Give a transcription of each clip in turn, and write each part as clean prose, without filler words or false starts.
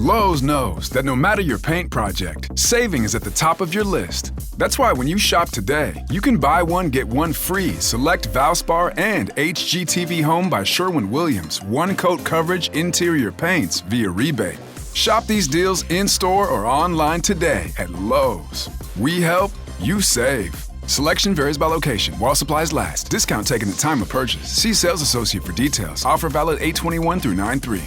Lowe's knows that no matter your paint project, saving is at the top of your list. That's why when you shop today, you can buy one, get one free select Valspar and HGTV Home by Sherwin-Williams one-coat coverage interior paints via rebate. Shop these deals in-store or online today at Lowe's. We help, you save. Selection varies by location. While supplies last. Discount taken at time of purchase. See sales associate for details. Offer valid 8/21 through 9/3.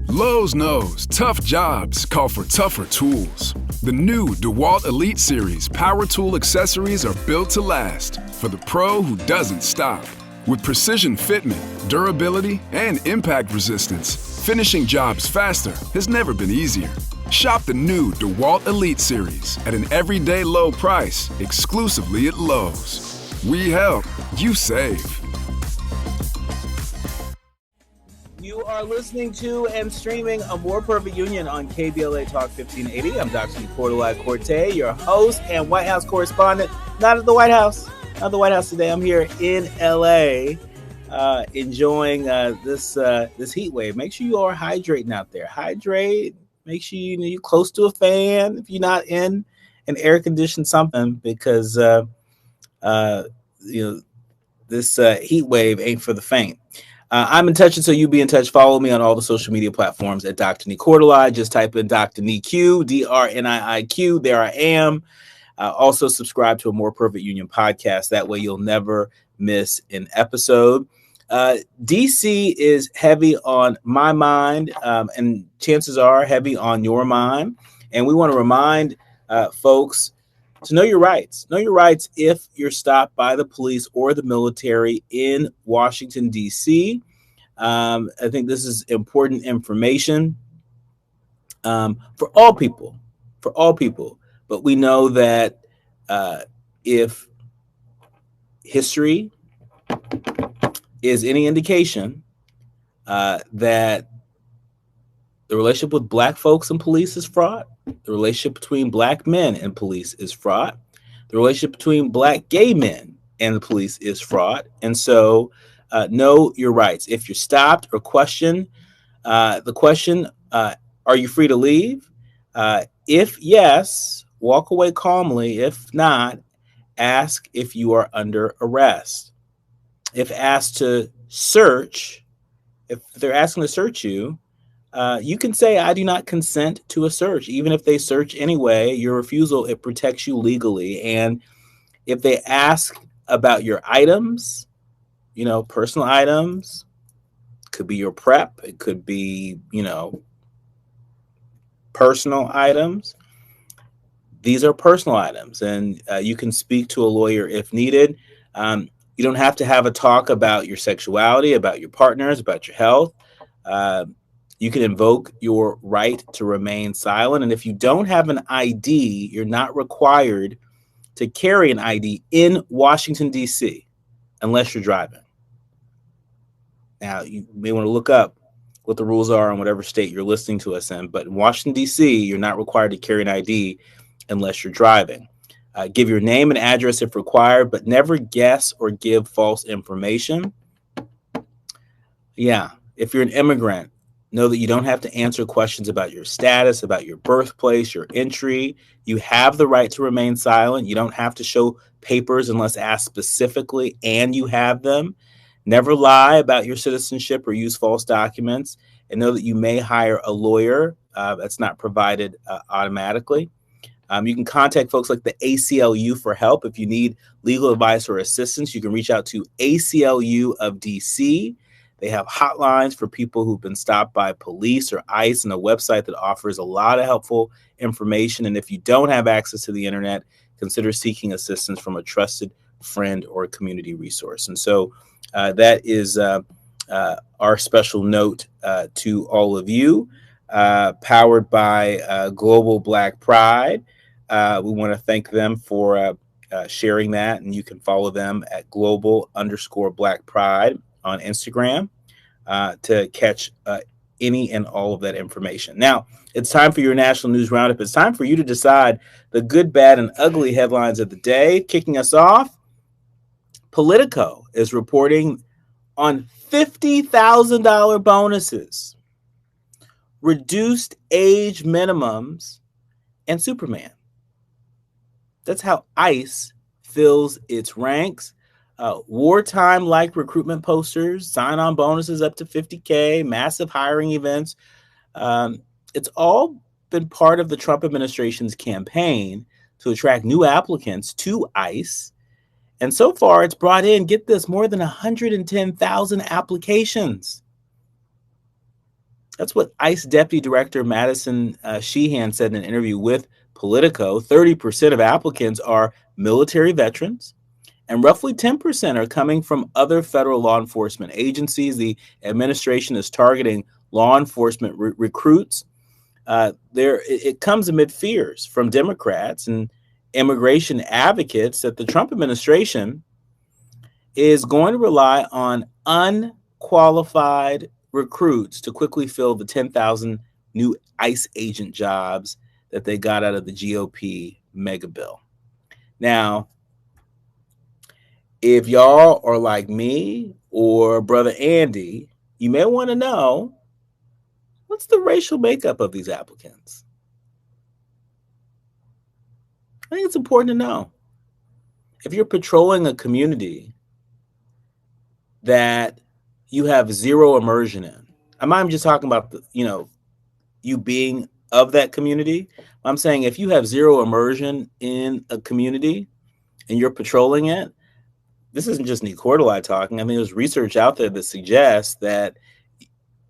Lowe's knows tough jobs call for tougher tools. The new DeWalt Elite Series power tool accessories are built to last for the pro who doesn't stop. With precision fitment, durability, and impact resistance, finishing jobs faster has never been easier. Shop the new DeWalt Elite Series at an everyday low price exclusively at Lowe's. We help, you save. You are listening to and streaming A More Perfect Union on KBLA Talk 1580. I'm Dr. Nii-Quartelai, your host and White House correspondent. Not at the White House. Not at the White House today. I'm here in LA enjoying this heat wave. Make sure you are hydrating out there. Hydrate. Make sure you're close to a fan if you're not in an air-conditioned something because this heat wave ain't for the faint. I'm in touch, and so you be in touch. Follow me on all the social media platforms at Dr. Nii-Quartelai. Just type in Dr. Nii-Q, DRNIIQ. There I am. Also, subscribe to A More Perfect Union podcast. That way, you'll never miss an episode. DC is heavy on my mind, and chances are heavy on your mind. And we want to remind folks to know your rights. Know your rights if you're stopped by the police or the military in Washington, D.C. I think this is important information for all people. But we know that if history is any indication, that the relationship with Black folks and police is fraught. The relationship between Black men and police is fraught. The relationship between Black gay men and the police is fraught. And so know your rights. If you're stopped or questioned, the question, are you free to leave? If yes, walk away calmly. If not, ask if you are under arrest. If asked to search, if they're asking to search you, you can say, I do not consent to a search. Even if they search anyway, your refusal, it protects you legally. And if they ask about your items, personal items, could be your prep, it could be, personal items. These are personal items, and you can speak to a lawyer if needed. You don't have to have a talk about your sexuality, about your partners, about your health. You can invoke your right to remain silent. And if you don't have an ID, you're not required to carry an ID in Washington, D.C., unless you're driving. Now, you may want to look up what the rules are in whatever state you're listening to us in. But in Washington, D.C., you're not required to carry an ID unless you're driving. Give your name and address if required, but never guess or give false information. Yeah, if you're an immigrant, know that you don't have to answer questions about your status, about your birthplace, your entry. You have the right to remain silent. You don't have to show papers unless asked specifically, and you have them. Never lie about your citizenship or use false documents, and know that you may hire a lawyer. That's not provided automatically. You can contact folks like the ACLU for help. If you need legal advice or assistance, you can reach out to ACLU of DC. They have hotlines for people who've been stopped by police or ICE, and a website that offers a lot of helpful information. And if you don't have access to the internet, consider seeking assistance from a trusted friend or a community resource. And so that is our special note to all of you, powered by Global Black Pride. We want to thank them for sharing that, and you can follow them at global_Black Pride on Instagram to catch any and all of that information. Now, it's time for your National News Roundup. It's time for you to decide the good, bad, and ugly headlines of the day. Kicking us off, Politico is reporting on $50,000 bonuses. reduced age minimums, and Superman. That's how ICE fills its ranks. Wartime-like recruitment posters, sign-on bonuses up to $50K, massive hiring events. It's all been part of the Trump administration's campaign to attract new applicants to ICE. And so far, it's brought in, get this, more than 110,000 applications. That's what ICE Deputy Director Madison Sheehan said in an interview with Politico. 30% of applicants are military veterans, and roughly 10% are coming from other federal law enforcement agencies. The administration is targeting law enforcement recruits. It comes amid fears from Democrats and immigration advocates that the Trump administration is going to rely on unqualified recruits to quickly fill the 10,000 new ICE agent jobs that they got out of the GOP mega bill. Now, if y'all are like me or Brother Andy, you may want to know, what's the racial makeup of these applicants? I think it's important to know. If you're patrolling a community that you have zero immersion in, I'm not just talking about you being of that community. I'm saying if you have zero immersion in a community and you're patrolling it, this isn't just Nii-Quartelai talking. I mean, there's research out there that suggests that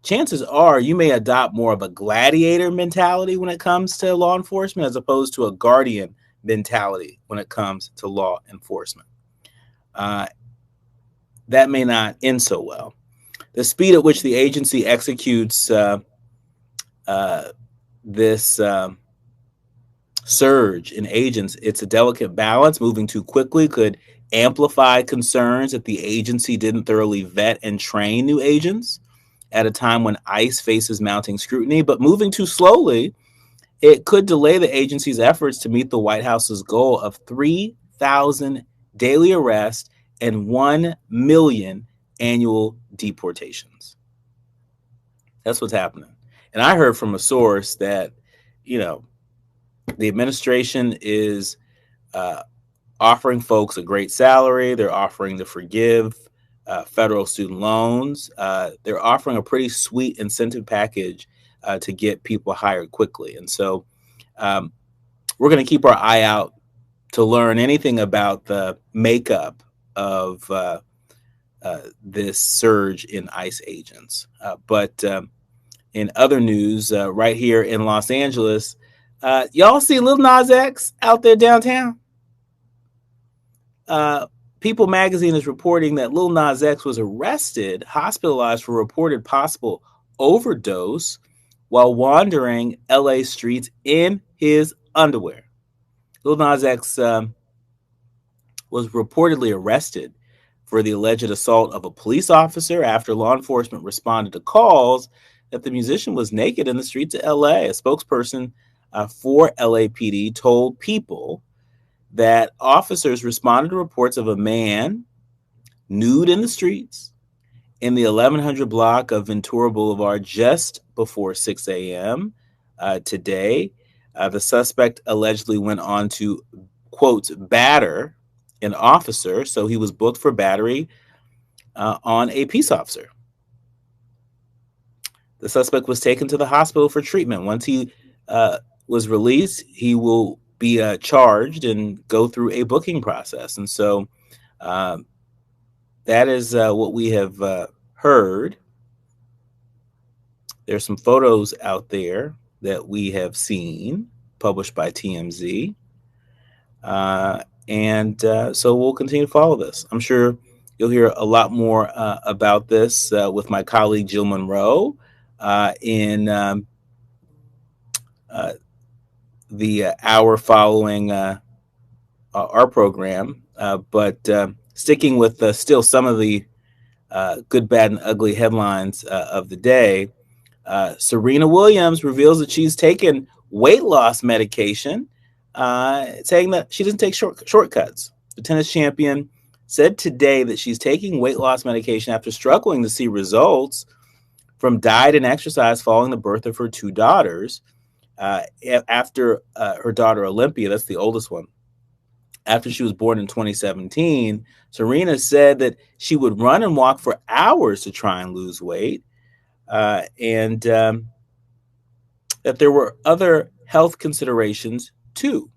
chances are you may adopt more of a gladiator mentality when it comes to law enforcement as opposed to a guardian mentality when it comes to law enforcement. That may not end so well. The speed at which the agency executes this surge in agents, it's a delicate balance. Moving too quickly could amplify concerns that the agency didn't thoroughly vet and train new agents at a time when ICE faces mounting scrutiny. But moving too slowly, it could delay the agency's efforts to meet the White House's goal of 3,000 daily arrests and 1 million annual deportations. That's what's happening. And I heard from a source that, the administration is offering folks a great salary. They're offering to forgive federal student loans. They're offering a pretty sweet incentive package to get people hired quickly. And so we're going to keep our eye out to learn anything about the makeup of this surge in ICE agents. But in other news, right here in Los Angeles, y'all see Lil Nas X out there downtown? People magazine is reporting that Lil Nas X was arrested, hospitalized for reported possible overdose while wandering LA streets in his underwear. Lil Nas X was reportedly arrested for the alleged assault of a police officer after law enforcement responded to calls that the musician was naked in the streets of LA. A spokesperson for LAPD told People that officers responded to reports of a man nude in the streets in the 1100 block of Ventura Boulevard just before 6 a.m. Today. The suspect allegedly went on to, quote, batter an officer. So he was booked for battery on a peace officer. The suspect was taken to the hospital for treatment. Once he was released, he will be charged and go through a booking process. And so that is what we have heard. There's some photos out there that we have seen published by TMZ. And so we'll continue to follow this. I'm sure you'll hear a lot more about this with my colleague Jill Monroe in the hour following our program. But sticking with still some of the good, bad, and ugly headlines of the day, Serena Williams reveals that she's taken weight loss medication, saying that she doesn't take shortcuts. The tennis champion said today that she's taking weight loss medication after struggling to see results from diet and exercise following the birth of her two daughters. After her daughter Olympia, that's the oldest one, after she was born in 2017, Serena said that she would run and walk for hours to try and lose weight, and that there were other health considerations too.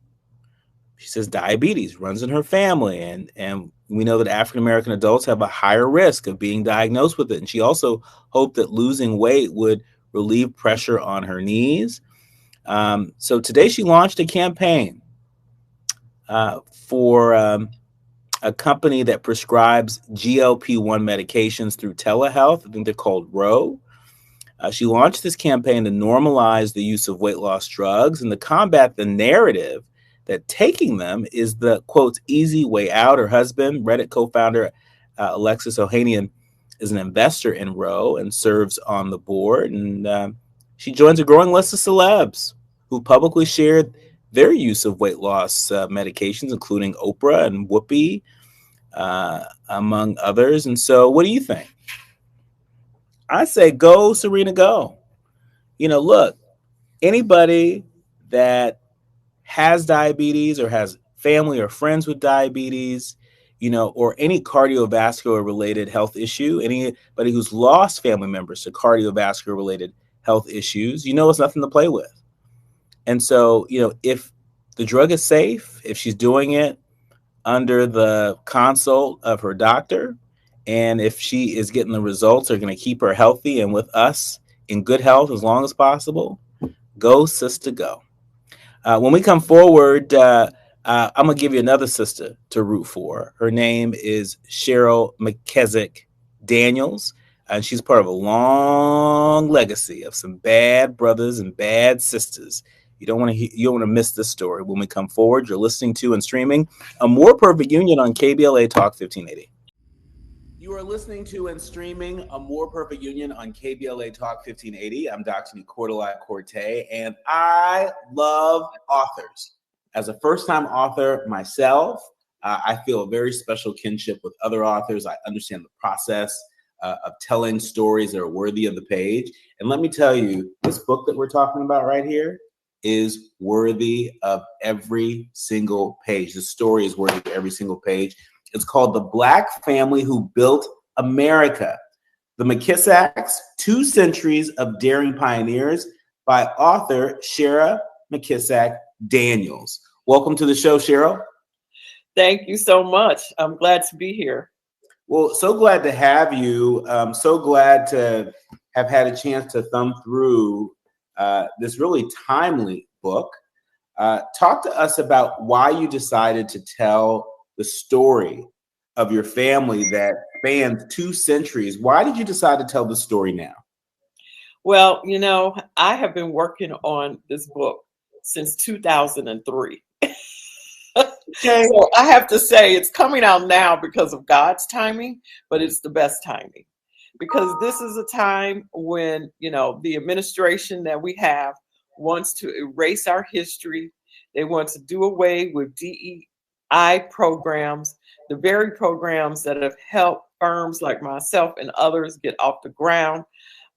She says diabetes runs in her family, and we know that African-American adults have a higher risk of being diagnosed with it. And she also hoped that losing weight would relieve pressure on her knees. So today she launched a campaign for a company that prescribes GLP-1 medications through telehealth. I think they're called Ro. She launched this campaign to normalize the use of weight loss drugs and to combat the narrative that taking them is the, quote, easy way out. Her husband, Reddit co-founder Alexis Ohanian, is an investor in Ro and serves on the board. And she joins a growing list of celebs who publicly shared their use of weight loss medications, including Oprah and Whoopi, among others. And so what do you think? I say go, Serena, go. Look, anybody that has diabetes or has family or friends with diabetes, or any cardiovascular related health issue, anybody who's lost family members to cardiovascular related health issues, it's nothing to play with. And so, if the drug is safe, if she's doing it under the consult of her doctor, and if she is getting the results that are going to keep her healthy and with us in good health as long as possible, go, sister, go. When we come forward, I'm going to give you another sister to root for. Her name is Cheryl McKissack Daniels, and she's part of a long legacy of some bad brothers and bad sisters. You don't want to miss this story. When we come forward, you're listening to and streaming A More Perfect Union on KBLA Talk 1580. You are listening to and streaming A More Perfect Union on KBLA Talk 1580. I'm Dr. Nii-Quartelai, and I love authors. As a first-time author myself, I feel a very special kinship with other authors. I understand the process of telling stories that are worthy of the page. And let me tell you, this book that we're talking about right here is worthy of every single page. The story is worthy of every single page. It's called The Black Family Who Built America, The McKissacks, 2 Centuries of Daring Pioneers, by author Cheryl McKissack Daniels. Welcome to the show, Cheryl. Thank you so much. I'm glad to be here. Well, so glad to have you. So glad to have had a chance to thumb through this really timely book. Talk to us about why you decided to tell the story of your family that spans 2 centuries. Why did you decide to tell the story now? Well, I have been working on this book since 2003. Okay. So I have to say it's coming out now because of God's timing, but it's the best timing. Because this is a time when, the administration that we have wants to erase our history. They want to do away with DEI programs, the very programs that have helped firms like myself and others get off the ground.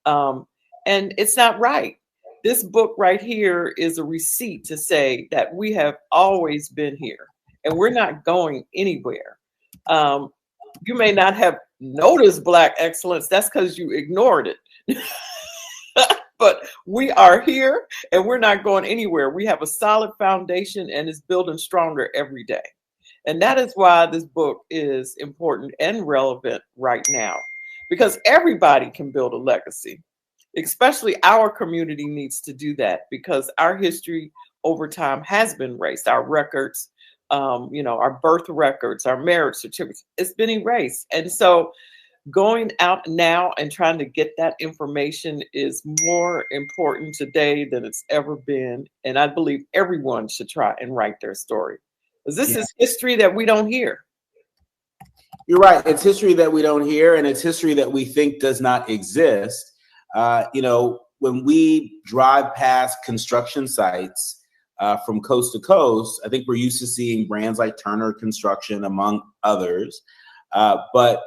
And it's not right. This book right here is a receipt to say that we have always been here and we're not going anywhere. You may not have noticed Black excellence. That's because you ignored it. But we are here and we're not going anywhere. We have a solid foundation and it's building stronger every day. And that is why this book is important and relevant right now, because everybody can build a legacy, especially our community needs to do that because our history over time has been erased. Our records, our birth records, our marriage certificates, it's been erased. And so going out now and trying to get that information is more important today than it's ever been. And I believe everyone should try and write their story. Because this is history that we don't hear. You're right. It's history that we don't hear, and it's history that we think does not exist. When we drive past construction sites from coast to coast, I think we're used to seeing brands like Turner Construction, among others. But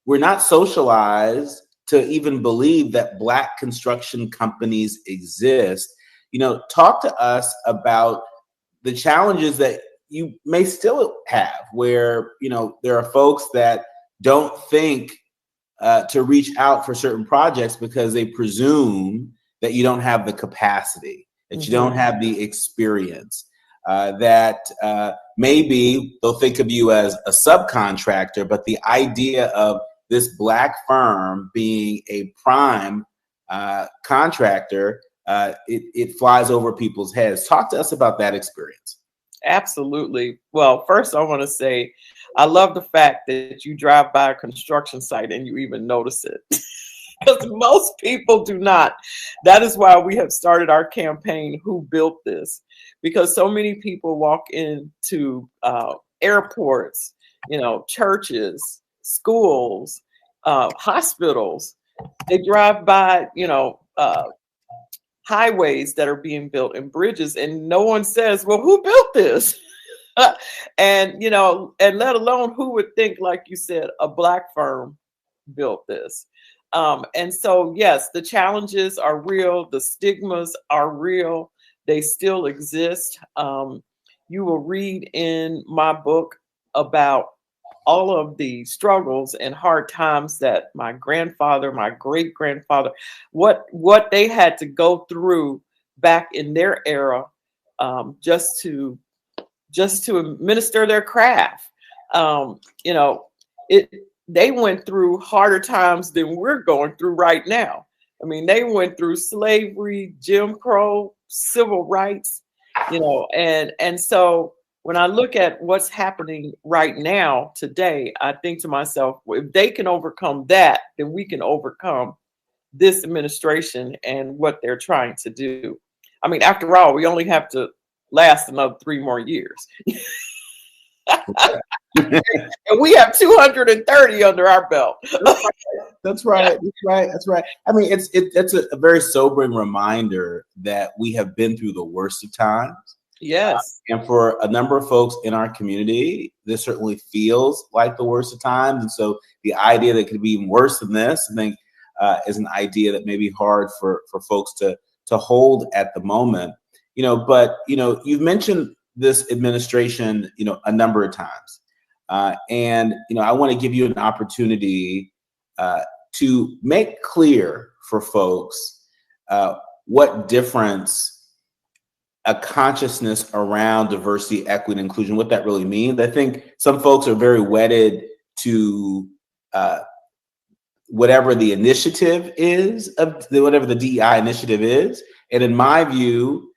we're not socialized to even believe that Black construction companies exist. Talk to us about the challenges that you may still have, where there are folks that don't think to reach out for certain projects because they presume that you don't have the capacity, that you don't have the experience, that maybe they'll think of you as a subcontractor, but the idea of this Black firm being a prime contractor, it flies over people's heads. Talk to us about that experience. Absolutely. Well, first I want to say, I love the fact that you drive by a construction site and you even notice it. Because most people do not. That is why we have started our campaign, Who Built This? Because so many people walk into airports, churches, schools, hospitals. They drive by, highways that are being built and bridges, and no one says, well, who built this? And let alone who would think, like you said, a Black firm built this. And so, yes, the challenges are real. The stigmas are real. They still exist. You will read in my book about all of the struggles and hard times that my grandfather, my great grandfather, what they had to go through back in their era, just to administer their craft. They went through harder times than we're going through right now. I mean, they went through slavery, Jim Crow, civil rights, and so when I look at what's happening right now today, I think to myself, if they can overcome that, then we can overcome this administration and what they're trying to do. I mean, after all, we only have to last another 3 more years. And we have 230 under our belt. That's right. I mean, it's a very sobering reminder that we have been through the worst of times. Yes. And for a number of folks in our community, this certainly feels like the worst of times. And so the idea that it could be even worse than this, I think, is an idea that may be hard for folks to hold at the moment. But you've mentioned this administration, a number of times. And I want to give you an opportunity to make clear for folks what difference a consciousness around diversity, equity, and inclusion, what that really means. I think some folks are very wedded to whatever the initiative is, whatever the DEI initiative is. And in my view,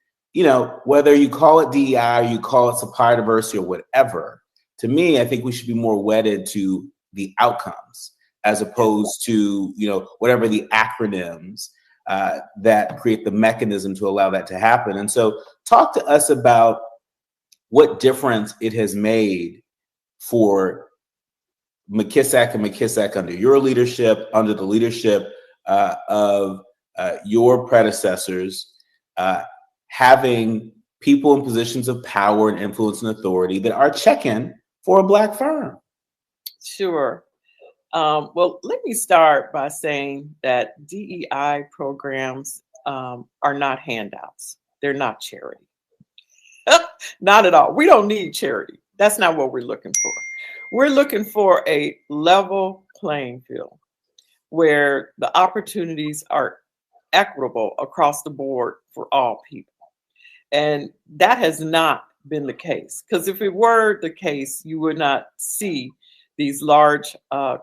whether you call it DEI or you call it supplier diversity or whatever, to me, I think we should be more wedded to the outcomes as opposed to, whatever the acronyms that create the mechanism to allow that to happen. And so talk to us about what difference it has made for McKissack and McKissack under your leadership, under the leadership of your predecessors, having people in positions of power and influence and authority that are checking for a Black firm. Sure. Well, let me start by saying that DEI programs are not handouts. They're not charity. Not at all. We don't need charity. That's not what we're looking for. We're looking for a level playing field where the opportunities are equitable across the board for all people. And that has not been the case, because if it were the case, you would not see these large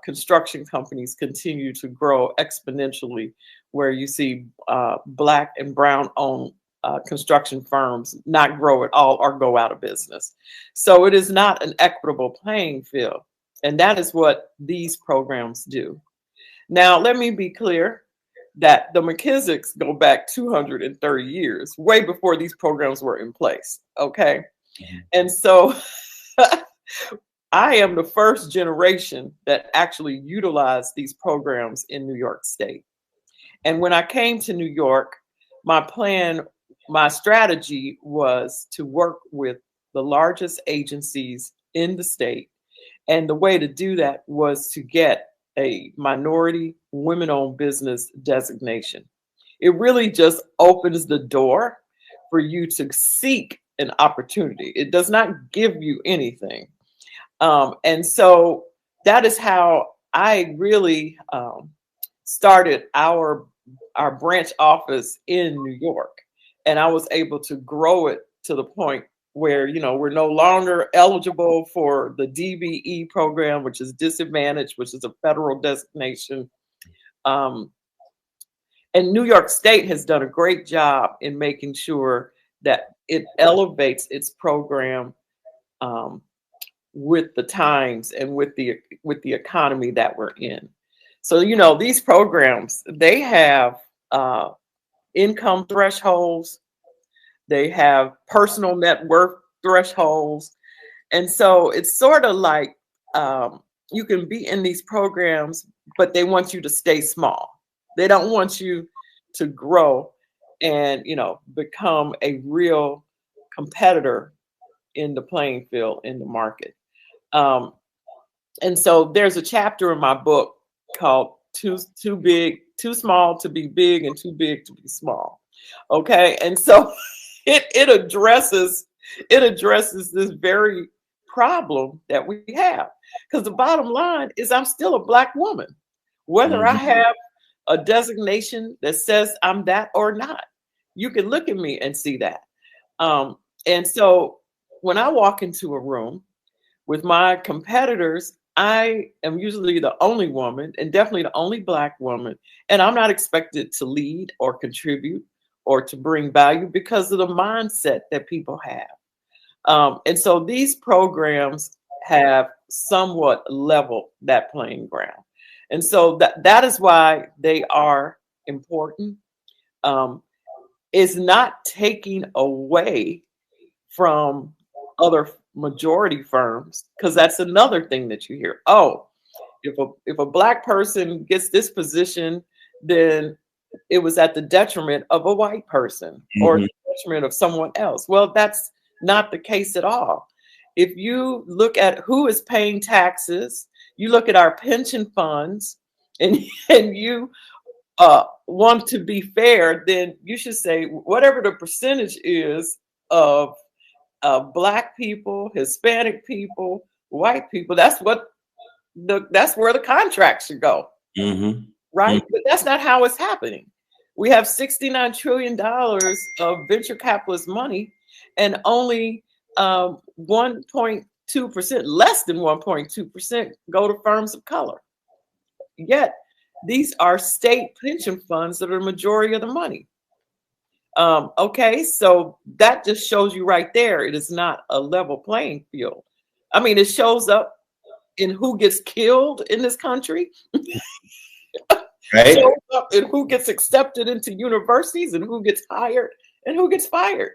construction companies continue to grow exponentially, where you see Black and brown owned construction firms not grow at all or go out of business. So it is not an equitable playing field. And that is what these programs do. Now, let me be clear that the McKissacks go back 230 years, way before these programs were in place. Okay. Mm-hmm. And so I am the first generation that actually utilized these programs in New York State. And when I came to New York, my strategy was to work with the largest agencies in the state. And the way to do that was to get a minority women-owned business designation. It really just opens the door for you to seek an opportunity. It does not give you anything. And so that is how I really started our branch office in New York. And I was able to grow it to the point where, we're no longer eligible for the DBE program, which is disadvantaged, which is a federal designation. And New York State has done a great job in making sure that it elevates its program with the times and with the economy that we're in. So, these programs, they have income thresholds, they have personal net worth thresholds. And so it's sort of like you can be in these programs, but they want you to stay small. They don't want you to grow and, become a real competitor in the playing field, in the market. And so there's a chapter in my book called Too Small to Be Big and Too Big to Be Small. Okay. And so it addresses this very problem that we have. Because the bottom line is I'm still a Black woman, whether I have a designation that says I'm that or not. You can look at me and see that. And so when I walk into a room with my competitors, I am usually the only woman and definitely the only Black woman. And I'm not expected to lead or contribute or to bring value because of the mindset that people have. And so these programs have somewhat leveled that playing ground. And so that is why they are important. It's not taking away from other majority firms, because that's another thing that you hear. Oh, if a Black person gets this position, then it was at the detriment of a white person or the detriment of someone else. Well, that's not the case at all. If you look at who is paying taxes, you look at our pension funds, and you want to be fair, then you should say whatever the percentage is of Black people, Hispanic people, white people, that's where the contract should go. Right? But that's not how it's happening. We have $69 trillion of venture capitalist money, and only 1.2%, less than 1.2% go to firms of color. Yet these are state pension funds that are the majority of the money. Okay, so that just shows you right there, it is not a level playing field. I mean, it shows up in who gets killed in this country. Right. Shows up in who gets accepted into universities and who gets hired and who gets fired.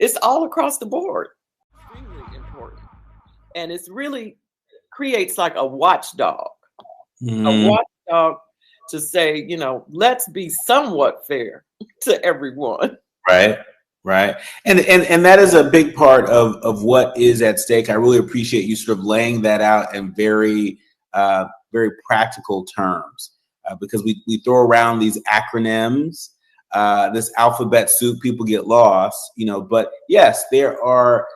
It's all across the board. Extremely important. And it's really creates like a watchdog. A watchdog to say, let's be somewhat fair to everyone. Right. And that is a big part of what is at stake. I really appreciate you sort of laying that out in very, very practical terms, because we throw around these acronyms, this alphabet soup, people get lost, but yes, there are,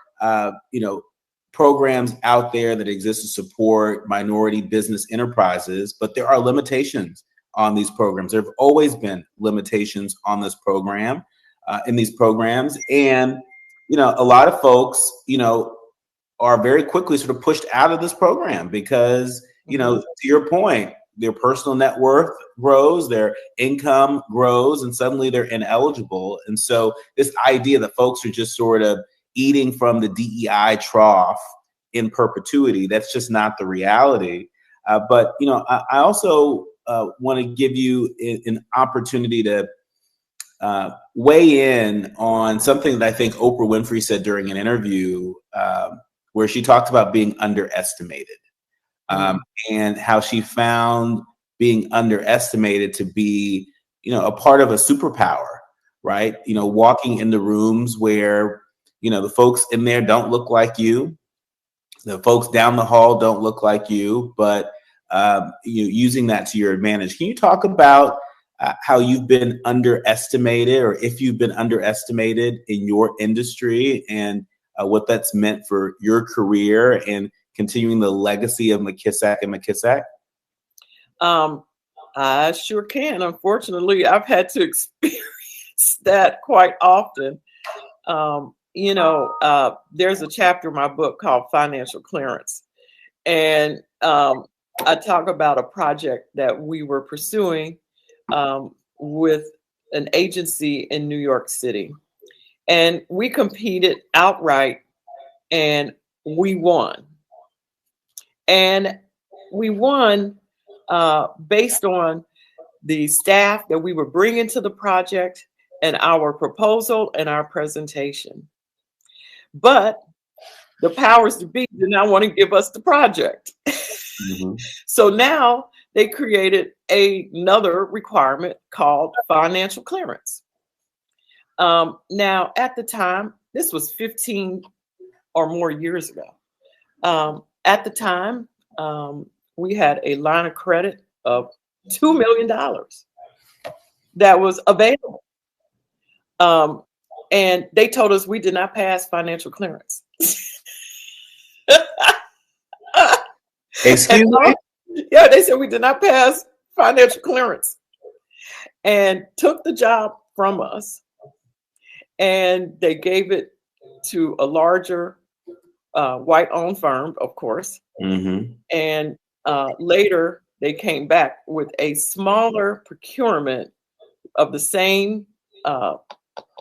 programs out there that exist to support minority business enterprises, but there are limitations on these programs. There have always been limitations on this program, in these programs. And, a lot of folks, are very quickly sort of pushed out of this program because, to your point, their personal net worth grows, their income grows, and suddenly they're ineligible. And so this idea that folks are just sort of eating from the DEI trough in perpetuity, that's just not the reality. But, I also want to give you an opportunity to weigh in on something that I think Oprah Winfrey said during an interview, where she talked about being underestimated, and how she found being underestimated to be, a part of a superpower, right? Walking in the rooms where, the folks in there don't look like you. The folks down the hall don't look like you, but using that to your advantage. Can you talk about how you've been underestimated, or if you've been underestimated in your industry, and what that's meant for your career and continuing the legacy of McKissack and McKissack? I sure can. Unfortunately, I've had to experience that quite often. There's a chapter in my book called Financial Clearance. And I talk about a project that we were pursuing with an agency in New York City. And we competed outright and we won. And we won based on the staff that we were bringing to the project and our proposal and our presentation. But the powers to be did not want to give us the project. Mm-hmm. So now they created another requirement called financial clearance. Now, at the time, this was 15 or more years ago. At the time, we had a line of credit of $2 million that was available. And they told us we did not pass financial clearance. Excuse me? Yeah, they said we did not pass financial clearance and took the job from us. And they gave it to a larger white-owned firm, of course. Mm-hmm. And later, they came back with a smaller procurement of the same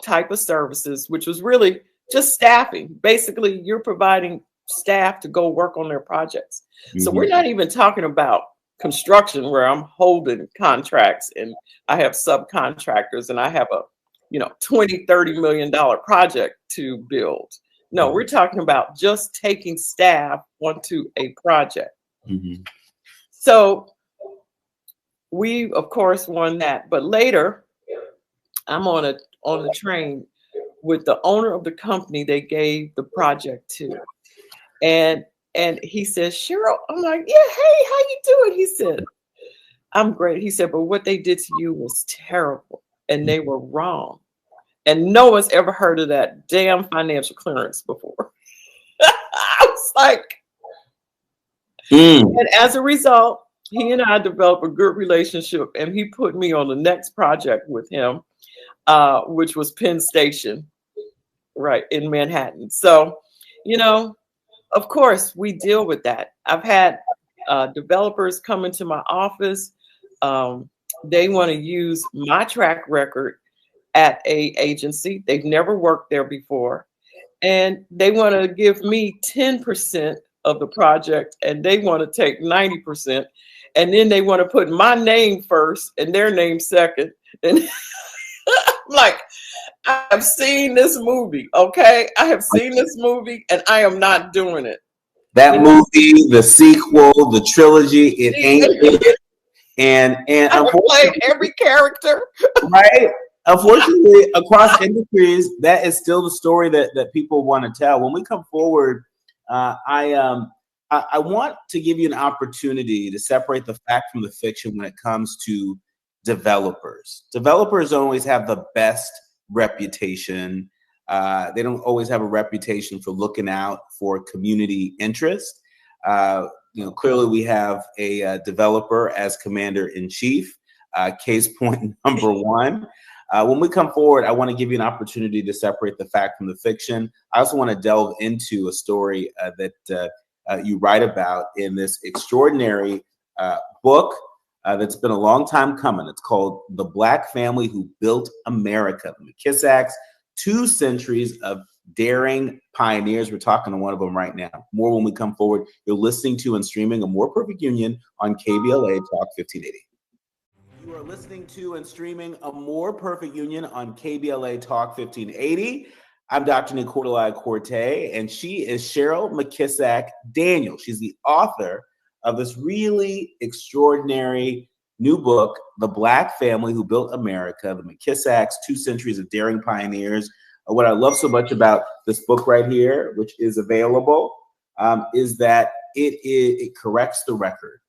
type of services, which was really just staffing. Basically, you're providing staff to go work on their projects. Mm-hmm. So we're not even talking about construction where I'm holding contracts and I have subcontractors and I have a $20-30 million project to build. No, we're talking about just taking staff onto a project. Mm-hmm. So we, of course, won that. But later, I'm on the train with the owner of the company they gave the project to. And he says, Cheryl, I'm like, yeah, hey, how you doing? He said, I'm great. He said, but what they did to you was terrible and they were wrong. And no one's ever heard of that damn financial clearance before. I was like, And as a result, he and I developed a good relationship and he put me on the next project with him, which was Penn Station, right, in Manhattan. So, of course, we deal with that. I've had developers come into my office. They want to use my track record at a agency. They've never worked there before. And they want to give me 10% of the project and they want to take 90%. And then they want to put my name first and their name second. And I'm like, I've seen this movie, okay? I have seen this movie and I am not doing it. That movie, the sequel, the trilogy, it ain't it. And I play every character. Right? Unfortunately, across industries, that is still the story that people want to tell. When we come forward, I want to give you an opportunity to separate the fact from the fiction when it comes to developers. Developers don't always have the best reputation. They don't always have a reputation for looking out for community interest. Clearly we have a developer as commander-in-chief, case point number one. When we come forward, I want to give you an opportunity to separate the fact from the fiction. I also want to delve into a story that you write about in this extraordinary book that's been a long time coming. It's called The Black Family Who Built America, McKissack's 2 centuries of daring pioneers. We're talking to one of them right now. More when we come forward. You're listening to and streaming A More Perfect Union on KBLA Talk 1580. You are listening to and streaming A More Perfect Union on KBLA Talk 1580. I'm Dr. Nii-Quartelai, and she is Cheryl McKissack Daniel. She's the author of this really extraordinary new book, The Black Family Who Built America, the McKissacks, 2 centuries of daring pioneers. What I love so much about this book right here, which is available, is that it corrects the record.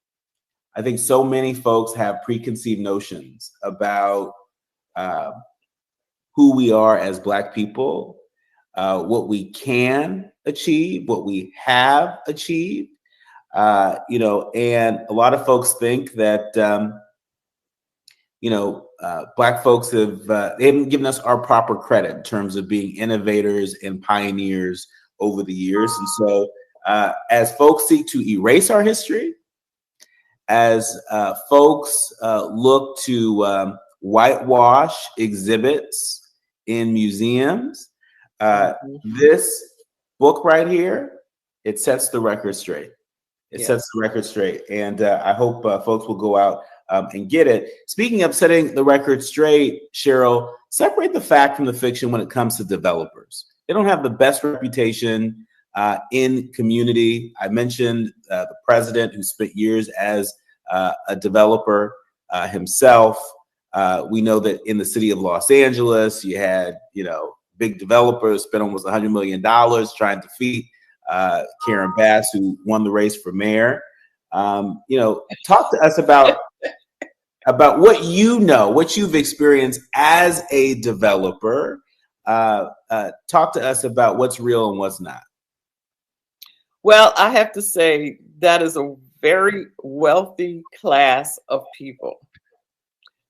I think so many folks have preconceived notions about who we are as Black people, what we can achieve, what we have achieved. And a lot of folks think that, Black folks they haven't given us our proper credit in terms of being innovators and pioneers over the years. And so as folks seek to erase our history, as folks look to whitewash exhibits in museums, this book right here, it sets the record straight. It sets the record straight. And I hope folks will go out and get it. Speaking of setting the record straight, Cheryl, separate the fact from the fiction when it comes to developers. They don't have the best reputation in community. I mentioned the president who spent years as a developer himself. We know that in the city of Los Angeles, you had, big developers spent almost $100 million trying to defeat Karen Bass, who won the race for mayor. Talk to us about what what you've experienced as a developer. Talk to us about what's real and what's not. Well, I have to say that is a very wealthy class of people.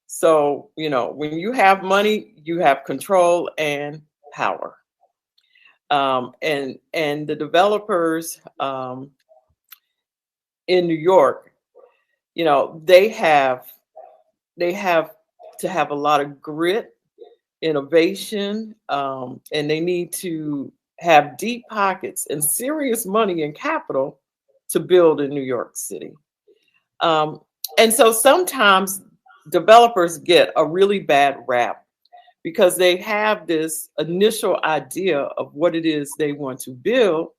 So, when you have money, you have control and power. And the developers in New York, they have to have a lot of grit, innovation, and they need to have deep pockets and serious money and capital to build in New York City. And so sometimes developers get a really bad rap because they have this initial idea of what it is they want to build,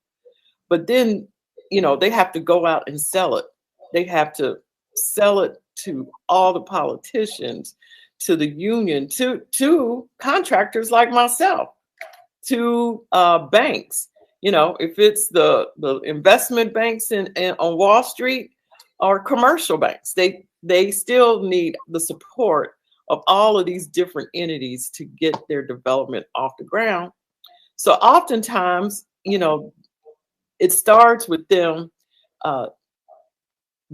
but then, they have to go out and sell it. They have to sell it to all the politicians, to the union, to contractors like myself, to banks. If it's the investment banks on Wall Street or commercial banks, they still need the support of all of these different entities to get their development off the ground. So oftentimes, it starts with them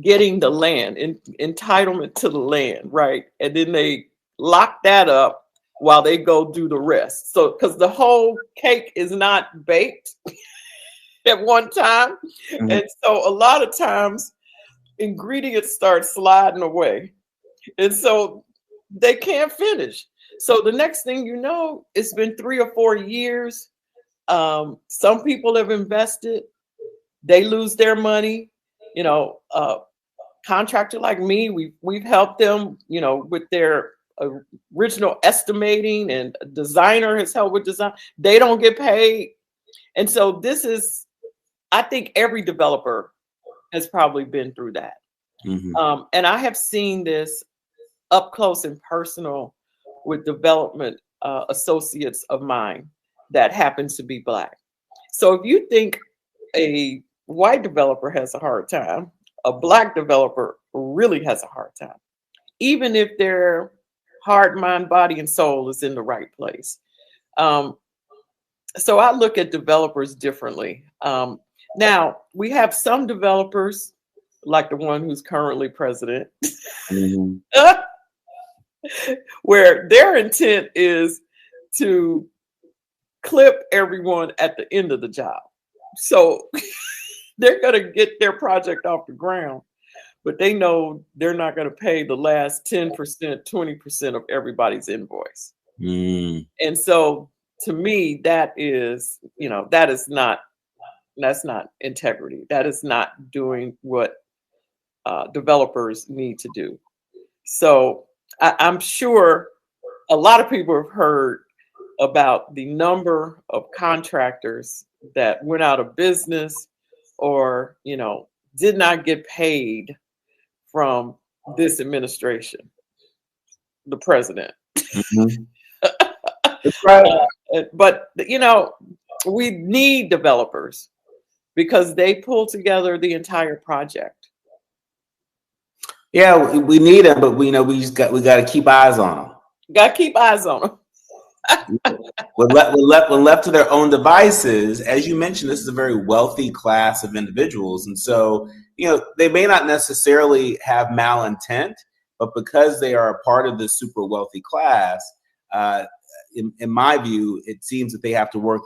getting the land, entitlement to the land, right? And then they lock that up while they go do the rest. So, because the whole cake is not baked at one time. Mm-hmm. And so a lot of times ingredients start sliding away. And so they can't finish. So the next thing you know, it's been 3 or 4 years. Some people have invested, they lose their money. Contractor like me, we've helped them, with their original estimating, and a designer has helped with design. They don't get paid. And so I think every developer has probably been through that. Mm-hmm. And I have seen this up close and personal with development associates of mine that happens to be Black. So if you think a white developer has a hard time, a Black developer really has a hard time, even if their heart, mind, body, and soul is in the right place. So I look at developers differently. Now, we have some developers, like the one who's currently president, mm-hmm. where their intent is to clip everyone at the end of the job. So they're going to get their project off the ground, but they know they're not going to pay the last 10%, 20% of everybody's invoice. Mm. And so to me, that's not integrity. That is not doing what developers need to do. So I'm sure a lot of people have heard about the number of contractors that went out of business or, did not get paid from this administration, the president. Mm-hmm. That's right. But, we need developers because they pull together the entire project. Yeah, we need them, but we got to keep eyes on them. Got to keep eyes on them. When left to their own devices, as you mentioned, this is a very wealthy class of individuals, and so they may not necessarily have malintent, but because they are a part of this super wealthy class, in my view, it seems that they have to work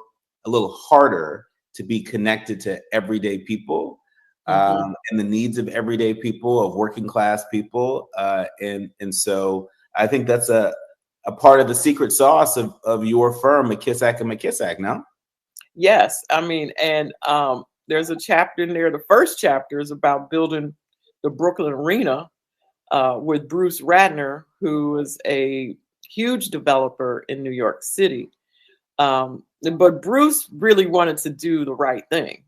a little harder to be connected to everyday people. And the needs of everyday people, of working class people, and so I think that's a part of the secret sauce of your firm, McKissack and McKissack. No? Yes, I mean, and there's a chapter in there. The first chapter is about building the Brooklyn Arena with Bruce Radner, who is a huge developer in New York City. But Bruce really wanted to do the right thing.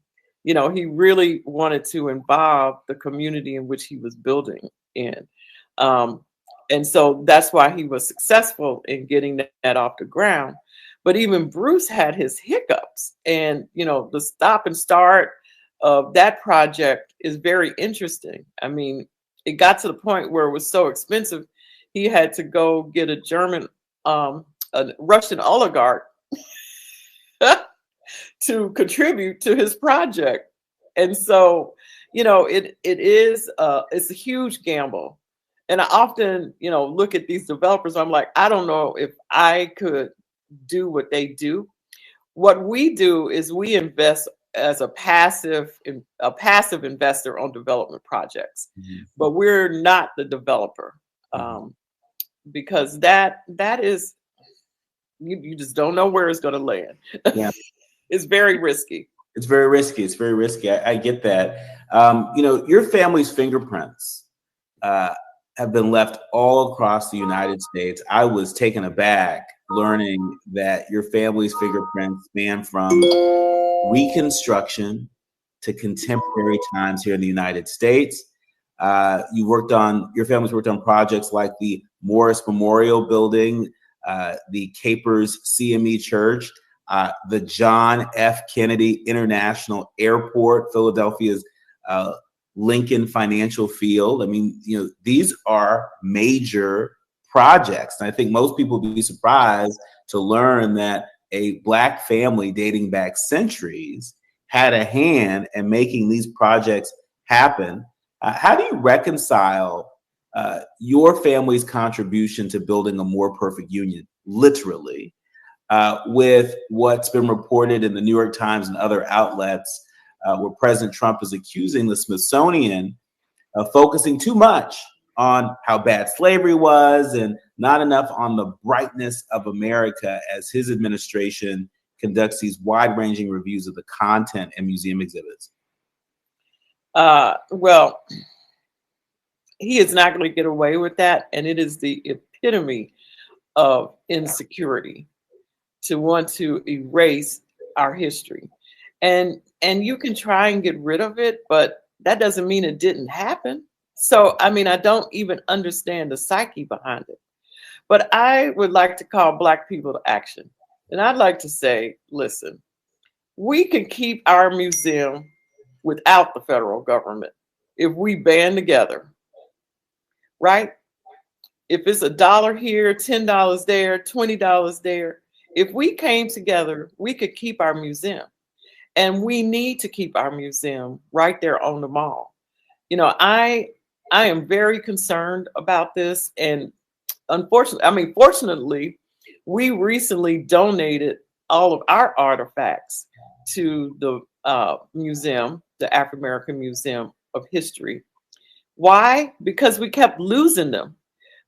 He really wanted to involve the community in which he was building in. And so that's why he was successful in getting that off the ground. But even Bruce had his hiccups. And, the stop and start of that project is very interesting. I mean, it got to the point where it was so expensive, he had to go get a German, a Russian oligarch to contribute to his project. And so, it's a huge gamble. And I often, look at these developers, I'm like, I don't know if I could do what they do. What we do is we invest as a passive investor on development projects, but we're not the developer, because that is, you just don't know where it's going to land. Yeah. It's very risky. It's very risky. It's very risky. I get that. Your family's fingerprints have been left all across the United States. I was taken aback learning that your family's fingerprints span from Reconstruction to contemporary times here in the United States. Your family's worked on projects like the Morris Memorial Building, the Capers CME Church, the John F. Kennedy International Airport, Philadelphia's Lincoln Financial Field. I mean, these are major projects. And I think most people would be surprised to learn that a Black family dating back centuries had a hand in making these projects happen. How do you reconcile your family's contribution to building a more perfect union, literally, with what's been reported in the New York Times and other outlets, where President Trump is accusing the Smithsonian of focusing too much on how bad slavery was and not enough on the brightness of America as his administration conducts these wide-ranging reviews of the content and museum exhibits? Well, he is not going to get away with that. And it is the epitome of insecurity to want to erase our history. And you can try and get rid of it, but that doesn't mean it didn't happen. So, I mean, I don't even understand the psyche behind it. But I would like to call Black people to action. And I'd like to say, listen, we can keep our museum without the federal government if we band together, right? If it's $1 here, $10 there, $20 there, if we came together, we could keep our museum. And we need to keep our museum right there on the mall. I am very concerned about this. And fortunately, we recently donated all of our artifacts to the museum, the African American Museum of History. Why? Because we kept losing them.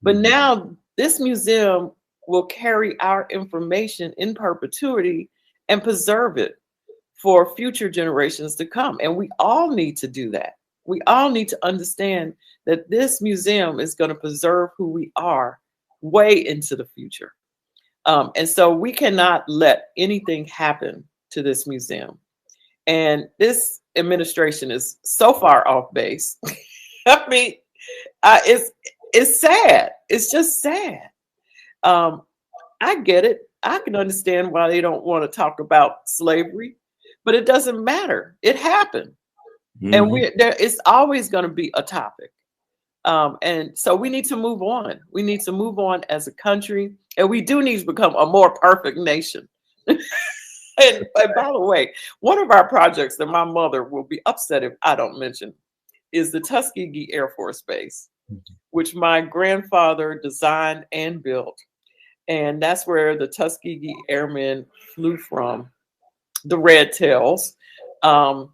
But now this museum will carry our information in perpetuity and preserve it for future generations to come. And we all need to do that. We all need to understand that this museum is going to preserve who we are way into the future. And so we cannot let anything happen to this museum. And this administration is so far off base. I mean, it's sad. It's just sad. I get it. I can understand why they don't want to talk about slavery, but it doesn't matter. It happened. And it's always going to be a topic. And so we need to move on. We need to move on as a country, and we do need to become a more perfect nation. And by the way, one of our projects that my mother will be upset if I don't mention is the Tuskegee Air Force Base, which my grandfather designed and built. And that's where the Tuskegee Airmen flew from, the Red Tails. And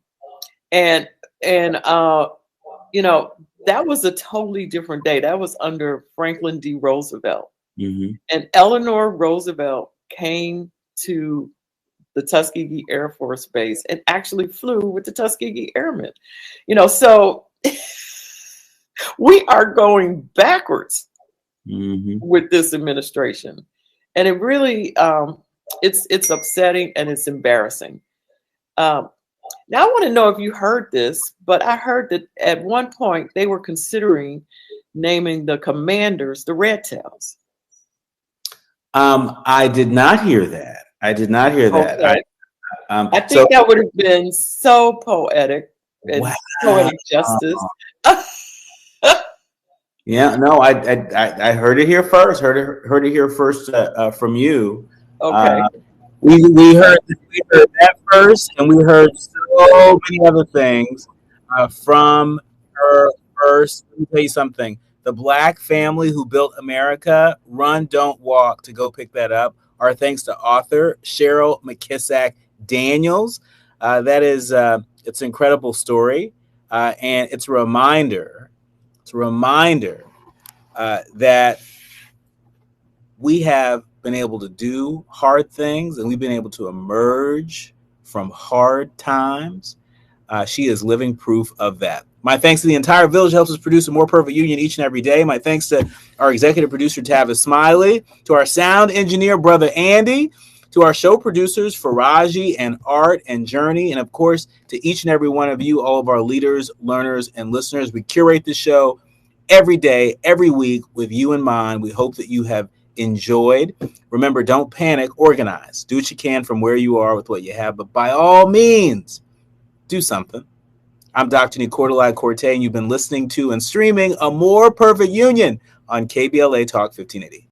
you know, that was a totally different day. That was under Franklin D. Roosevelt. Mm-hmm. And Eleanor Roosevelt came to the Tuskegee Air Force Base and actually flew with the Tuskegee Airmen. You know, so we are going backwards with this administration. And it really, it's upsetting and it's embarrassing. Now, I want to know if you heard this, but I heard that at one point they were considering naming the commanders the Red Tails. I did not hear that. I did not hear that. Okay. I think that would have been so poetic and poetic justice. Yeah, no, I heard it here first. Heard it here first from you. Okay. We heard that first, and we heard so many other things from her first. Let me tell you something. The Black family who built America, Run, Don't Walk, to go pick that up. Our thanks to author Cheryl McKissack Daniels. That is, it's an incredible story, and it's a reminder. It's a reminder that we have been able to do hard things, and we've been able to emerge from hard times. She is living proof of that. My thanks to the entire village helps us produce a more perfect union each and every day. My thanks to our executive producer, Tavis Smiley, to our sound engineer, Brother Andy, to our show producers, Faraji and Art and Journey, and of course, to each and every one of you, all of our leaders, learners, and listeners. We curate the show every day, every week with you in mind. We hope that you have enjoyed. Remember, don't panic, organize. Do what you can from where you are with what you have, but by all means, do something. I'm Dr. Nii-Quartelai Corte, and you've been listening to and streaming A More Perfect Union on KBLA Talk 1580.